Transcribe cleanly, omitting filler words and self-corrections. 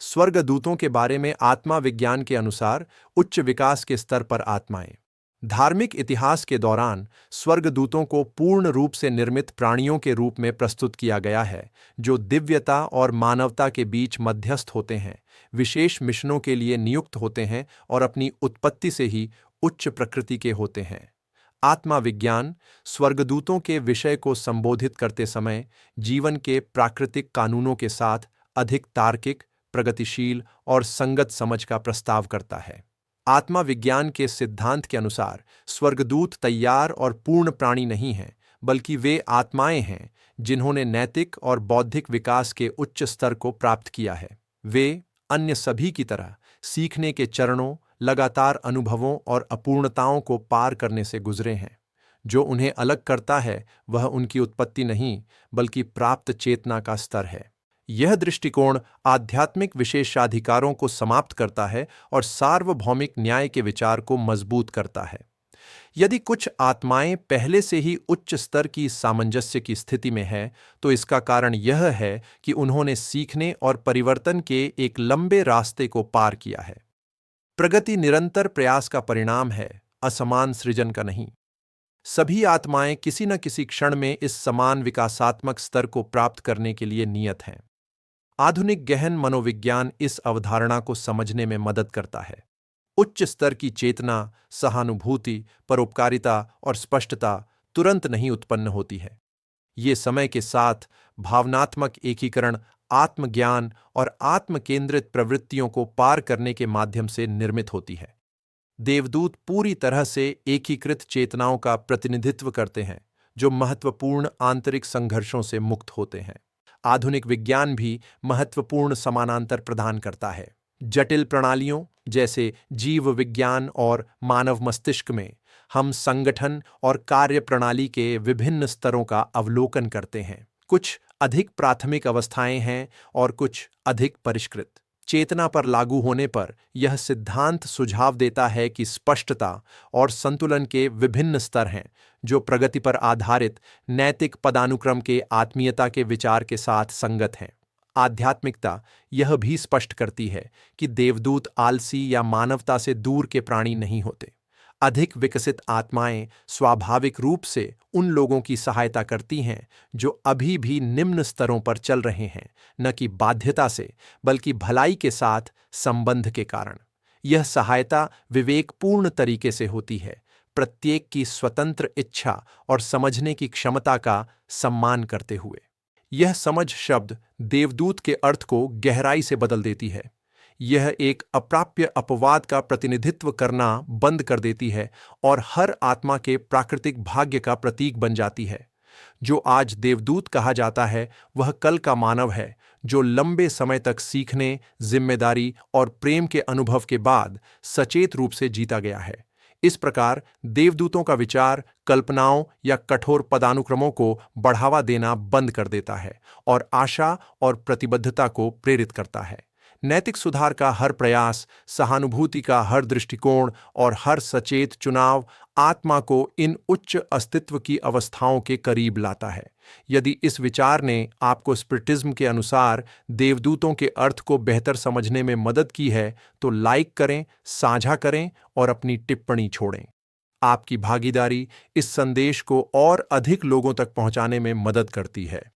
स्वर्गदूतों के बारे में आत्मा विज्ञान के अनुसार उच्च विकास के स्तर पर आत्माएं। धार्मिक इतिहास के दौरान स्वर्गदूतों को पूर्ण रूप से निर्मित प्राणियों के रूप में प्रस्तुत किया गया है, जो दिव्यता और मानवता के बीच मध्यस्थ होते हैं, विशेष मिशनों के लिए नियुक्त होते हैं और अपनी उत्पत्ति से ही उच्च प्रकृति के होते हैं। आत्मा विज्ञान स्वर्गदूतों के विषय को संबोधित करते समय जीवन के प्राकृतिक कानूनों के साथ अधिक तार्किक, प्रगतिशील और संगत समझ का प्रस्ताव करता है। आत्मा विज्ञान के सिद्धांत के अनुसार स्वर्गदूत तैयार और पूर्ण प्राणी नहीं हैं, बल्कि वे आत्माएं हैं जिन्होंने नैतिक और बौद्धिक विकास के उच्च स्तर को प्राप्त किया है। वे अन्य सभी की तरह सीखने के चरणों, लगातार अनुभवों और अपूर्णताओं को पार करने से गुजरे हैं। जो उन्हें अलग करता है वह उनकी उत्पत्ति नहीं, बल्कि प्राप्त चेतना का स्तर है। यह दृष्टिकोण आध्यात्मिक विशेषाधिकारों को समाप्त करता है और सार्वभौमिक न्याय के विचार को मजबूत करता है। यदि कुछ आत्माएं पहले से ही उच्च स्तर की सामंजस्य की स्थिति में हैं, तो इसका कारण यह है कि उन्होंने सीखने और परिवर्तन के एक लंबे रास्ते को पार किया है। प्रगति निरंतर प्रयास का परिणाम है, असमान सृजन का नहीं। सभी आत्माएं किसी न किसी क्षण में इस समान विकासात्मक स्तर को प्राप्त करने के लिए नियत हैं। आधुनिक गहन मनोविज्ञान इस अवधारणा को समझने में मदद करता है। उच्च स्तर की चेतना, सहानुभूति, परोपकारिता और स्पष्टता तुरंत नहीं उत्पन्न होती है। ये समय के साथ भावनात्मक एकीकरण, आत्मज्ञान और आत्मकेंद्रित प्रवृत्तियों को पार करने के माध्यम से निर्मित होती है। देवदूत पूरी तरह से एकीकृत चेतनाओं का प्रतिनिधित्व करते हैं, जो महत्वपूर्ण आंतरिक संघर्षों से मुक्त होते हैं। आधुनिक विज्ञान भी महत्वपूर्ण समानांतर प्रदान करता है। जटिल प्रणालियों जैसे जीव विज्ञान और मानव मस्तिष्क में हम संगठन और कार्य प्रणाली के विभिन्न स्तरों का अवलोकन करते हैं। कुछ अधिक प्राथमिक अवस्थाएं हैं और कुछ अधिक परिष्कृत। चेतना पर लागू होने पर यह सिद्धांत सुझाव देता है कि स्पष्टता और संतुलन के विभिन्न स्तर हैं, जो प्रगति पर आधारित नैतिक पदानुक्रम के आत्मीयता के विचार के साथ संगत हैं। आध्यात्मिकता यह भी स्पष्ट करती है कि देवदूत आलसी या मानवता से दूर के प्राणी नहीं होते। अधिक विकसित आत्माएं स्वाभाविक रूप से उन लोगों की सहायता करती हैं जो अभी भी निम्न स्तरों पर चल रहे हैं, न कि बाध्यता से, बल्कि भलाई के साथ संबंध के कारण। यह सहायता विवेकपूर्ण तरीके से होती है, प्रत्येक की स्वतंत्र इच्छा और समझने की क्षमता का सम्मान करते हुए। यह समझ शब्द देवदूत के अर्थ को गहराई से बदल देती है। यह एक अप्राप्य अपवाद का प्रतिनिधित्व करना बंद कर देती है और हर आत्मा के प्राकृतिक भाग्य का प्रतीक बन जाती है। जो आज देवदूत कहा जाता है, वह कल का मानव है, जो लंबे समय तक सीखने, जिम्मेदारी और प्रेम के अनुभव के बाद सचेत रूप से जीता गया है। इस प्रकार देवदूतों का विचार कल्पनाओं या कठोर पदानुक्रमों को बढ़ावा देना बंद कर देता है और आशा और प्रतिबद्धता को प्रेरित करता है। नैतिक सुधार का हर प्रयास, सहानुभूति का हर दृष्टिकोण और हर सचेत चुनाव आत्मा को इन उच्च अस्तित्व की अवस्थाओं के करीब लाता है। यदि इस विचार ने आपको स्पिरिटिज्म के अनुसार देवदूतों के अर्थ को बेहतर समझने में मदद की है, तो लाइक करें, साझा करें और अपनी टिप्पणी छोड़ें। आपकी भागीदारी इस संदेश को और अधिक लोगों तक पहुंचाने में मदद करती है।